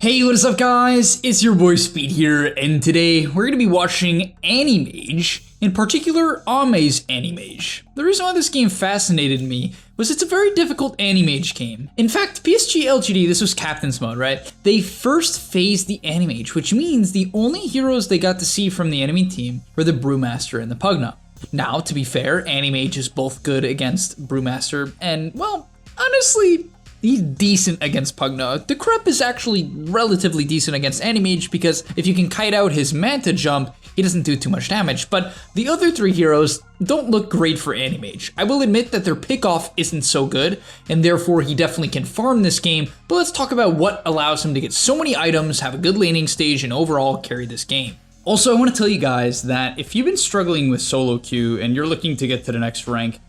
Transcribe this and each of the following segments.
Hey, what is up guys? It's your boy Speed here, and today we're going to be watching MAGE, in particular MAGE's MAGE. The reason why this game fascinated me was it's a very difficult MAGE game. In fact, PSG LGD, this was Captain's Mode, right? They first phased the MAGE, which means the only heroes they got to see from the enemy team were the Brewmaster and the Pugna. Now, to be fair, MAGE is both good against Brewmaster and, well, honestly, he's decent against Pugna. The Crep is actually relatively decent against MAGE because if you can kite out his Manta jump, he doesn't do too much damage, but the other three heroes don't look great for MAGE. I will admit that their pickoff isn't so good, and therefore he definitely can farm this game, but let's talk about what allows him to get so many items, have a good laning stage, and overall carry this game. Also, I want to tell you guys that if you've been struggling with solo queue and you're looking to get to the next rank,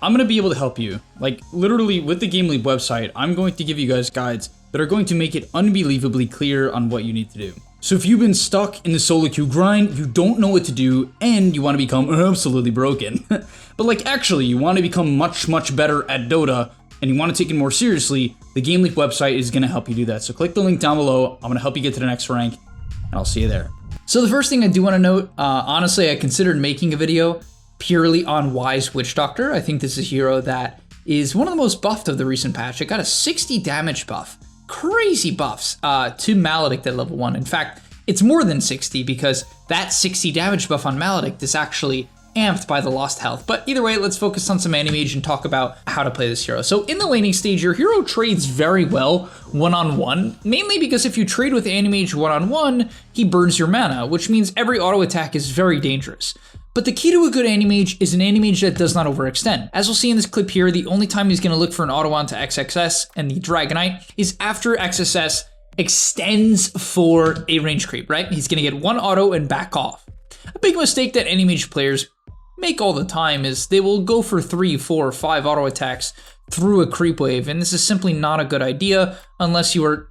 I'm going to be able to help you. Like, literally, with the GameLeap website, I'm going to give you guys guides that are going to make it unbelievably clear on what you need to do. So if you've been stuck in the solo queue grind, you don't know what to do, and you want to become absolutely broken, but like actually you want to become much better at Dota, and you want to take it more seriously, the GameLeap website is going to help you do that. So click the link down below, I'm going to help you get to the next rank, and I'll see you there. So the first thing I do want to note, honestly, I considered making a video purely on Wise Witch Doctor. I think this is a hero that is one of the most buffed of the recent patch. It got a 60 damage buff. Crazy buffs to Maledict at level 1. In fact, it's more than 60 because that 60 damage buff on Maledict is actually amped by the lost health. But either way, let's focus on some MAGE and talk about how to play this hero. So in the laning stage, your hero trades very well one-on-one, mainly because if you trade with MAGE one-on-one, he burns your mana, which means every auto attack is very dangerous. But the key to a good MAGE is an MAGE that does not overextend. As we'll see in this clip here, the only time he's going to look for an auto onto XXS and the Dragonite is after XSS extends for a range creep, right? He's going to get one auto and back off. A big mistake that MAGE players make all the time is they will go for 3, 4, 5 auto attacks through a creep wave, and this is simply not a good idea unless you are,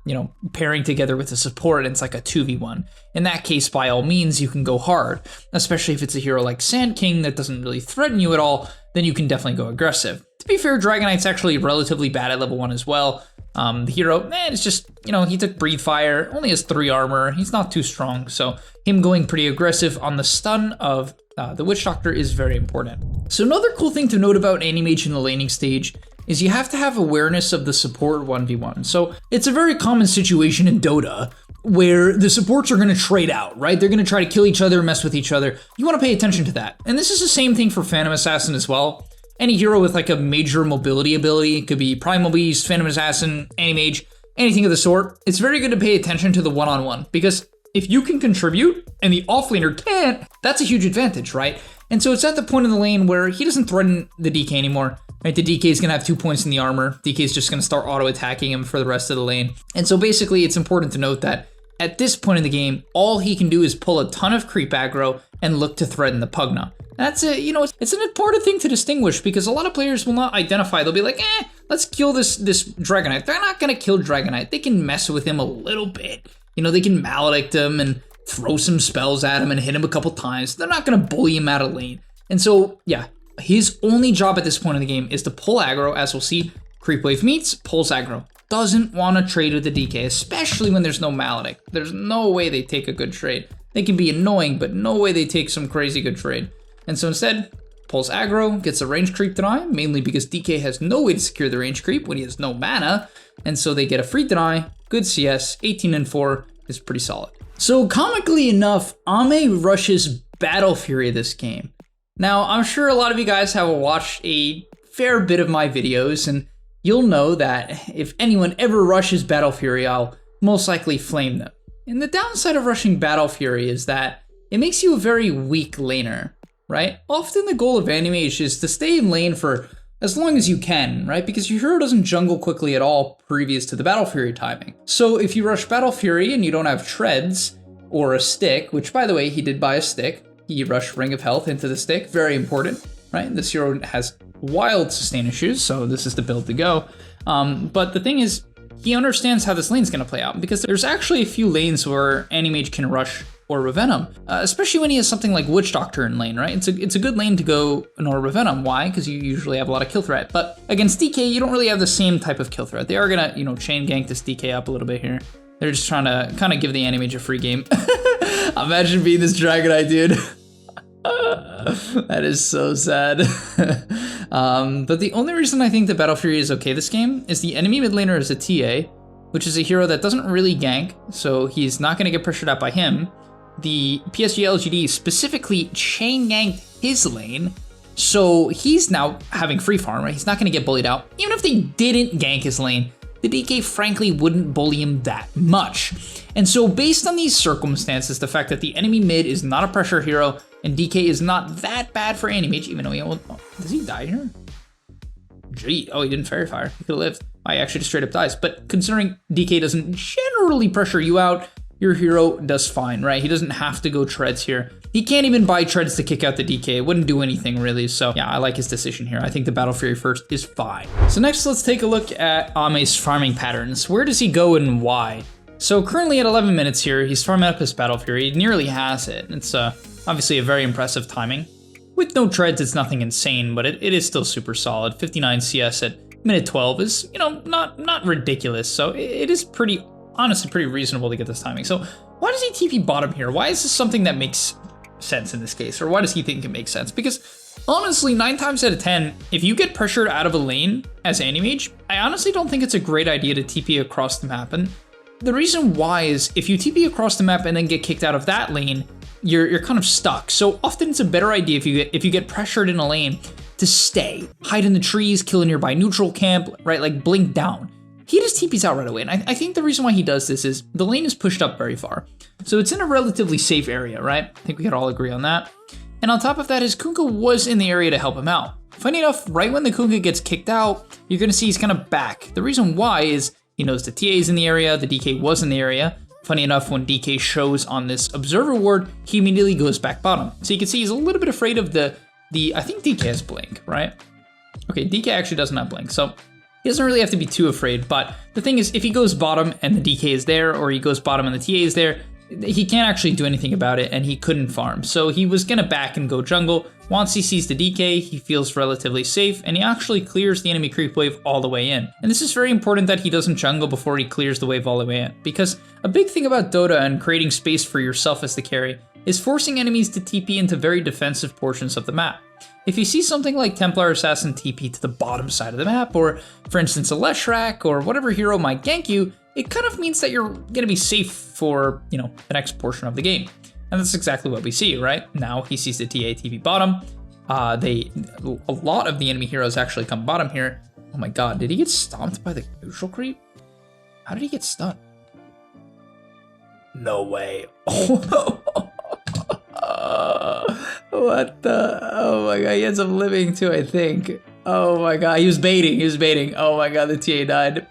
pairing together with a support and it's like a 2v1. In that case, by all means, you can go hard, especially if it's a hero like Sand King that doesn't really threaten you at all, then you can definitely go aggressive. To be fair, Dragonite's actually relatively bad at level 1 as well. The hero, it's just, he took Breathe Fire, only has 3 armor, he's not too strong, so him going pretty aggressive on the stun of the Witch Doctor is very important. So another cool thing to note about MAGE in the laning stage is you have to have awareness of the support 1v1. So it's a very common situation in Dota where the supports are going to trade out, right? They're going to try to kill each other, mess with each other. You want to pay attention to that. And this is the same thing for Phantom Assassin as well. Any hero with like a major mobility ability, it could be Primal Beast, Phantom Assassin, MAGE, anything of the sort. It's very good to pay attention to the one-on-one because if you can contribute and the offlaner can't, that's a huge advantage, right? And so it's at the point in the lane where he doesn't threaten the DK anymore, right? The DK is going to have 2 points in the armor. DK is just going to start auto-attacking him for the rest of the lane. And so basically it's important to note that at this point in the game, all he can do is pull a ton of creep aggro and look to threaten the Pugna. That's a, it's an important thing to distinguish because a lot of players will not identify. They'll be like, let's kill this Dragonite. They're not going to kill Dragonite. They can mess with him a little bit. They can Maledict him and throw some spells at him and hit him a couple times. They're not going to bully him out of lane. And so, yeah, his only job at this point in the game is to pull aggro. As we'll see, creep wave meets, pulls aggro. Doesn't want to trade with the DK, especially when there's no Maledict. There's no way they take a good trade. They can be annoying, but no way they take some crazy good trade. And so instead, pulls aggro, gets a range creep deny, mainly because DK has no way to secure the range creep when he has no mana. And so they get a free deny, good CS, 18 and 4 is pretty solid. So comically enough, Ame rushes Battle Fury this game. Now, I'm sure a lot of you guys have watched a fair bit of my videos, and you'll know that if anyone ever rushes Battle Fury, I'll most likely flame them. And the downside of rushing Battle Fury is that it makes you a very weak laner, right? Often the goal of MAGE is to stay in lane for as long as you can, right? Because your hero doesn't jungle quickly at all previous to the Battle Fury timing. So if you rush Battle Fury and you don't have treads or a stick, which by the way, he did buy a stick. He rushed Ring of Health into the stick, very important, right? This hero has wild sustain issues, so this is the build to go. But the thing is, he understands how this lane's gonna play out because there's actually a few lanes where MAGE can rush or Revenom, especially when he has something like Witch Doctor in lane, right? It's a good lane to go Nor Revenom. Why? Because you usually have a lot of kill threat. But against DK, you don't really have the same type of kill threat. They are gonna, chain gank this DK up a little bit here. They're just trying to kind of give the Anti-Mage a free game. Imagine being this Dragonite, dude. That is so sad. But the only reason I think the Battle Fury is okay this game is the enemy mid laner is a TA, which is a hero that doesn't really gank, so he's not going to get pressured out by him. The PSG LGD specifically chain ganked his lane, so he's now having free farm, right? He's not going to get bullied out. Even if they didn't gank his lane, the DK frankly wouldn't bully him that much. And so based on these circumstances, the fact that the enemy mid is not a pressure hero and DK is not that bad for Anti-Mage, even though does he die here? Gee, oh, he didn't Fairy Fire. He could have lived. I actually just straight up dies. But considering DK doesn't generally pressure you out, your hero does fine, right? He doesn't have to go treads here. He can't even buy treads to kick out the DK. It wouldn't do anything really. So yeah, I like his decision here. I think the Battle Fury first is fine. So next, let's take a look at Ame's farming patterns. Where does he go and why? So currently at 11 minutes here, he's farming up his Battle Fury. He nearly has it. It's obviously a very impressive timing. With no treads, it's nothing insane, but it is still super solid. 59 CS at minute 12 is, you know, not ridiculous. So it is honestly pretty reasonable to get this timing. So why does he TP bottom here? Why is this something that makes sense in this case? Or why does he think it makes sense? Because honestly, 9 times out of 10, if you get pressured out of a lane as Anti-Mage, I honestly don't think it's a great idea to TP across the map. And the reason why is if you TP across the map and then get kicked out of that lane, you're kind of stuck. So often it's a better idea if you get pressured in a lane to stay, hide in the trees, kill a nearby neutral camp, right? Like blink down. He just TPs out right away. And I think the reason why he does this is the lane is pushed up very far. So it's in a relatively safe area, right? I think we could all agree on that. And on top of that, his Kunkka was in the area to help him out. Funny enough, right when the Kunkka gets kicked out, you're gonna see he's kind of back. The reason why is he knows the TA is in the area, the DK was in the area. Funny enough, when DK shows on this observer ward, he immediately goes back bottom. So you can see he's a little bit afraid of the I think DK has blink, right? Okay, DK actually doesn't have blink, so he doesn't really have to be too afraid. But the thing is, if he goes bottom and the DK is there, or he goes bottom and the TA is there, he can't actually do anything about it, and he couldn't farm. So he was gonna back and go jungle. Once he sees the DK, he feels relatively safe, and he actually clears the enemy creep wave all the way in. And this is very important that he doesn't jungle before he clears the wave all the way in, because a big thing about Dota and creating space for yourself as the carry is forcing enemies to TP into very defensive portions of the map. If you see something like Templar Assassin TP to the bottom side of the map, or for instance a Leshrac, or whatever hero might gank you, it kind of means that you're gonna be safe for, you know, the next portion of the game. And that's exactly what we see, right? Now he sees the TA TP bottom. A lot of the enemy heroes actually come bottom here. Oh my god, did he get stomped by the neutral creep? How did he get stunned? No way. What the? Oh my god, he ends up living too, I think. Oh my god, he was baiting. Oh my god, the TA died.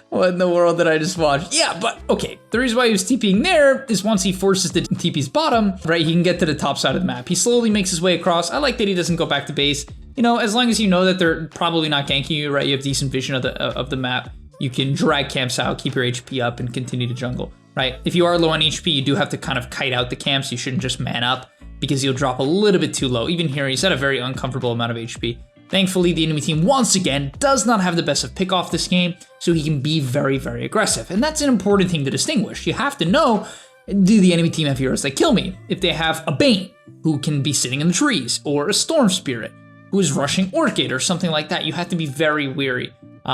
What in the world did I just watch? Yeah, but okay. The reason why he was TPing there is once he forces the TP's bottom, right, he can get to the top side of the map. He slowly makes his way across. I like that he doesn't go back to base. You know, as long as you know that they're probably not ganking you, right, you have decent vision of the map, you can drag camps out, keep your HP up, and continue to jungle, right? If you are low on HP, you do have to kind of kite out the camps. You shouldn't just man up because you'll drop a little bit too low. Even here, he's at a very uncomfortable amount of HP. Thankfully, the enemy team, once again, does not have the best of pick off this game, so he can be very, very aggressive. And that's an important thing to distinguish. You have to know, do the enemy team have heroes that kill me? If they have a Bane, who can be sitting in the trees, or a Storm Spirit, who is rushing Orchid, or something like that, you have to be very wary.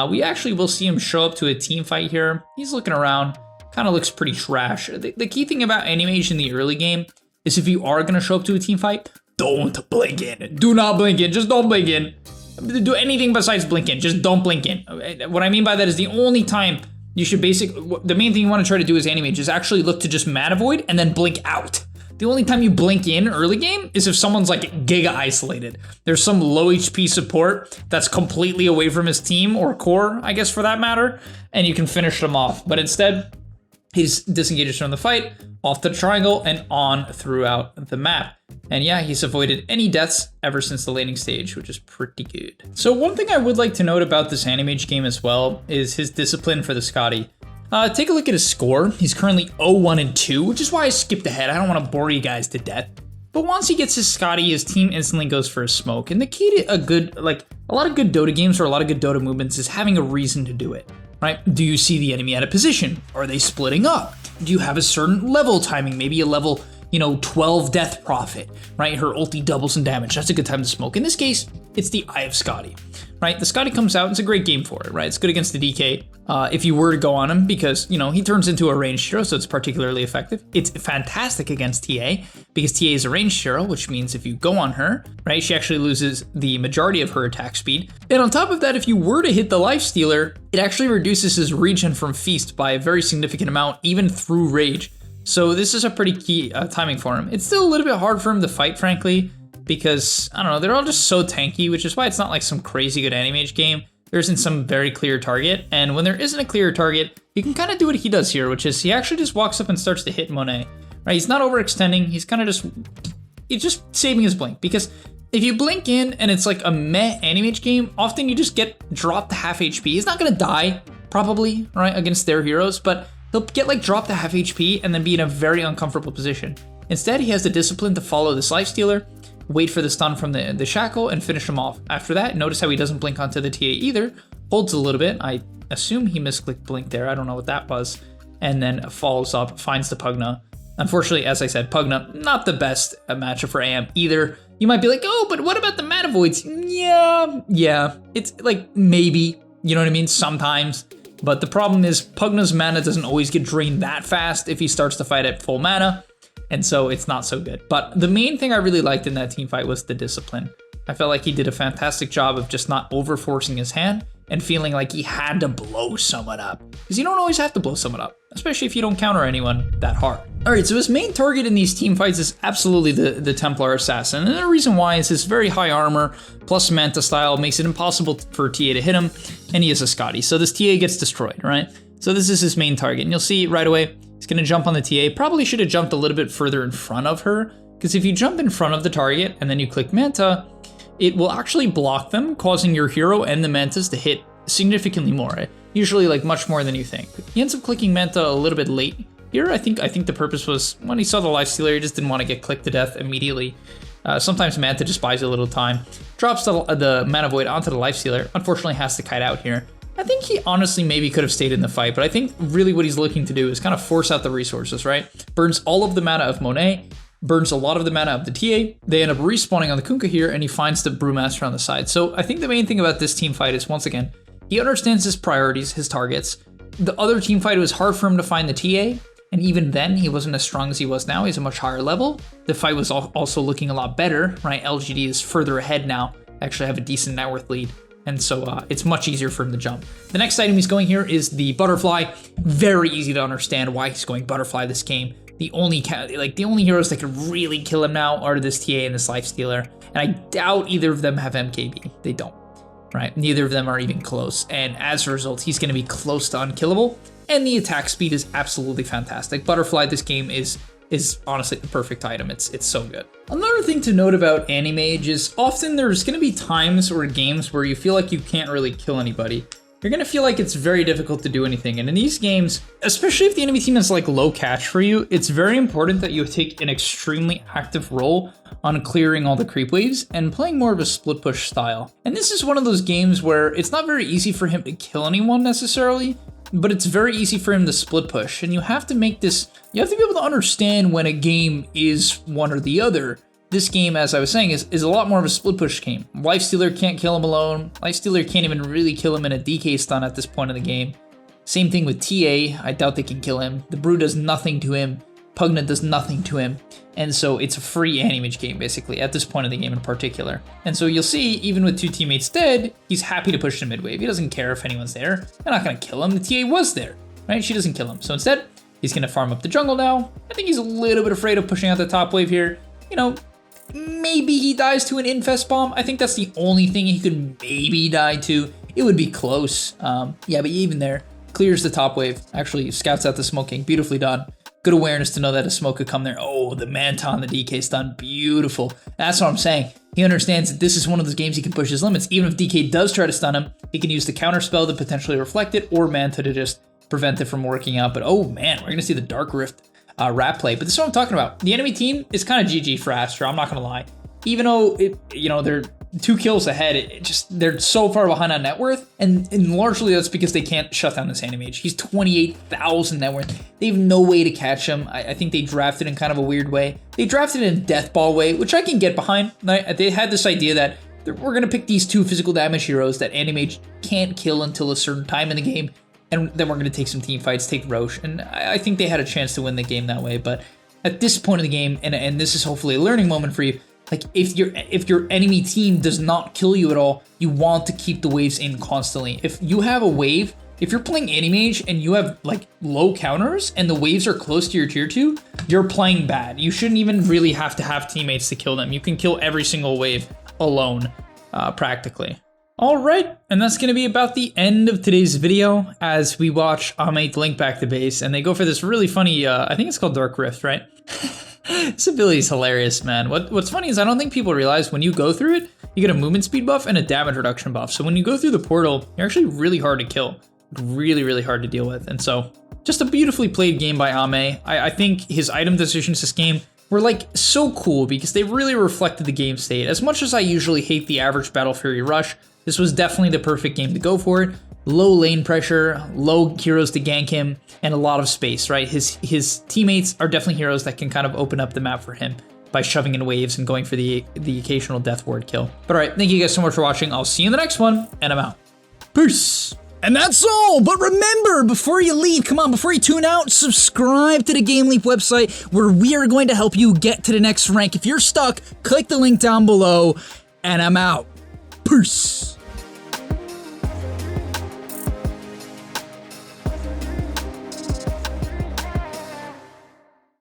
We actually will see him show up to a team fight here. He's looking around, kind of looks pretty trash. The key thing about Anti-Mage in the early game is if you are going to show up to a team fight, don't blink in. Do not blink in. Just don't blink in. Do anything besides blink in. Just don't blink in. What I mean by that is the only time you should the main thing you want to try to do as Anti-Mage is actually look to just mana void and then blink out. The only time you blink in early game is if someone's like giga isolated. There's some low HP support that's completely away from his team or core, I guess for that matter, and you can finish them off. But instead, he disengages from the fight, off the triangle, and on throughout the map. And yeah, he's avoided any deaths ever since the laning stage, which is pretty good. So one thing I would like to note about this Anti-Mage game as well is his discipline for the Scotty. Take a look at his score. He's currently 0-1-2, which is why I skipped ahead. I don't want to bore you guys to death. But once he gets his Scotty, his team instantly goes for a smoke. And the key to a lot of good Dota games or a lot of good Dota movements is having a reason to do it. right? Do you see the enemy at a position? Are they splitting up? Do you have a certain level timing? Maybe a level, 12 death profit, right? Her ulti doubles in damage. That's a good time to smoke. In this case, it's the Eye of Scotty, right? The Scotty comes out. It's a great game for it, right? It's good against the DK. If you were to go on him because, he turns into a ranged hero, so it's particularly effective. It's fantastic against TA because TA is a ranged hero, which means if you go on her, right, she actually loses the majority of her attack speed. And on top of that, if you were to hit the Lifestealer, it actually reduces his regen from Feast by a very significant amount, even through Rage. So this is a pretty key timing for him. It's still a little bit hard for him to fight, frankly, because, I don't know, they're all just so tanky, which is why it's not like some crazy good anti-mage game. There isn't some very clear target, and when there isn't a clear target, you can kind of do what he does here, which is he actually just walks up and starts to hit Monet, right? He's not overextending, he's kind of just saving his blink, because if you blink in and it's like a meh anti-mage game, often you just get dropped to half HP. He's not gonna die, probably, right, against their heroes, but he'll get like dropped to half HP and then be in a very uncomfortable position. Instead, he has the discipline to follow this Lifestealer, wait for the stun from the shackle, and finish him off. After that, notice how he doesn't blink onto the TA either, holds a little bit. I assume he misclicked blink there, I don't know what that was, and then follows up, finds the Pugna. Unfortunately, as I said, Pugna, not the best matchup for AM either. You might be like, oh, but what about the mana voids? Yeah, it's like maybe, you know what I mean, sometimes. But the problem is Pugna's mana doesn't always get drained that fast if he starts to fight at full mana, and so it's not so good. But the main thing I really liked in that team fight was the discipline. I felt like he did a fantastic job of just not over-forcing his hand and feeling like he had to blow someone up. Because you don't always have to blow someone up, especially if you don't counter anyone that hard. Alright, so his main target in these team fights is absolutely the Templar Assassin, and the reason why is his very high armor plus Manta style makes it impossible for TA to hit him, and he is a Scotty, so this TA gets destroyed, right? So this is his main target, and you'll see right away, he's gonna jump on the TA, probably should have jumped a little bit further in front of her, because if you jump in front of the target and then you click Manta, it will actually block them, causing your hero and the Mantas to hit significantly more, usually like much more than you think. He ends up clicking Manta a little bit late here. I think the purpose was when he saw the Lifestealer, he just didn't want to get clicked to death immediately. Sometimes Manta just buys a little time, drops the Mana Void onto the Lifestealer, unfortunately has to kite out here. I think he honestly maybe could have stayed in the fight, but I think really what he's looking to do is kind of force out the resources, right? Burns all of the mana of Monet, burns a lot of the mana of the TA, they end up respawning on the Kunkka here, and he finds the Brewmaster on the side. So I think the main thing about this team fight is, once again, he understands his priorities, his targets. The other team fight, it was hard for him to find the TA, and even then, he wasn't as strong as he was now. He's a much higher level. The fight was also looking a lot better, right? LGD is further ahead now, actually have a decent net worth lead, and so it's much easier for him to jump. The next item he's going here is the Butterfly. Very easy to understand why he's going Butterfly this game. The only heroes that can really kill him now are this TA and this Lifestealer, and I doubt either of them have MKB. They don't, right? Neither of them are even close, and as a result, he's going to be close to unkillable, and the attack speed is absolutely fantastic. Butterfly this game is honestly the perfect item. It's so good. Another thing to note about Anti-Mage is often there's going to be times or games where you feel like you can't really kill anybody. You're going to feel like it's very difficult to do anything. And in these games, especially if the enemy team is like low catch for you, it's very important that you take an extremely active role on clearing all the creep waves and playing more of a split push style. And this is one of those games where it's not very easy for him to kill anyone necessarily, but it's very easy for him to split push. And you have to make this, you have to be able to understand when a game is one or the other. This game, as I was saying, is a lot more of a split push game. Lifestealer can't kill him alone. Lifestealer can't even really kill him in a DK stun at this point in the game. Same thing with TA, I doubt they can kill him. The Brew does nothing to him. Pugna does nothing to him. And so it's a free anti-mage game, basically, at this point in the game in particular. And so you'll see, even with two teammates dead, he's happy to push to mid-wave. He doesn't care if anyone's there. They're not gonna kill him. The TA was there, right? She doesn't kill him. So instead, he's gonna farm up the jungle now. I think he's a little bit afraid of pushing out the top wave here. You know, maybe he dies to an Infest Bomb. I think that's the only thing he could maybe die to. It would be close. Yeah, but even there, clears the top wave. Actually, scouts out the smoking. Beautifully done. Good awareness to know that a smoke could come there. Oh, the Manta on the DK stun. Beautiful. That's what I'm saying. He understands that this is one of those games he can push his limits. Even if DK does try to stun him, he can use the counter spell to potentially reflect it, or Manta to just prevent it from working out. But oh man, we're going to see the Dark Rift rat play. But this is what I'm talking about. The enemy team is kind of GG for Astra, I'm not going to lie. Even though they're 2 kills ahead. They're so far behind on net worth, and largely that's because they can't shut down this anti-mage. He's 28,000 net worth. They have no way to catch him. I think they drafted in kind of a weird way. They drafted in a death ball way, which I can get behind. They had this idea that we're gonna pick these 2 physical damage heroes that anti-mage can't kill until a certain time in the game, and then we're gonna take some team fights, take Roche, and I think they had a chance to win the game that way. But at this point in the game, and this is hopefully a learning moment for you, like if your enemy team does not kill you at all, you want to keep the waves in constantly. If you have a wave, if you're playing anti-mage and you have like low counters and the waves are close to your tier 2, you're playing bad. You shouldn't even really have to have teammates to kill them. You can kill every single wave alone, practically. All right, and that's gonna be about the end of today's video as we watch MAGE link back to base, and they go for this really funny, I think it's called Dark Rift, right? This ability is hilarious, man. What's funny is I don't think people realize when you go through it, you get a movement speed buff and a damage reduction buff. So when you go through the portal, you're actually really hard to kill. Really, really hard to deal with. And so just a beautifully played game by Ame. I think his item decisions this game were like so cool because they really reflected the game state. As much as I usually hate the average Battle Fury rush, this was definitely the perfect game to go for it. Low lane pressure, low heroes to gank him, and a lot of space, right? His teammates are definitely heroes that can kind of open up the map for him by shoving in waves and going for the occasional death ward kill. But all right, thank you guys so much for watching. I'll see you in the next one, and I'm out. Peace. And that's all, but remember, before you leave, come on, before you tune out, subscribe to the GameLeap website where we are going to help you get to the next rank. If you're stuck, click the link down below, and I'm out. Peace.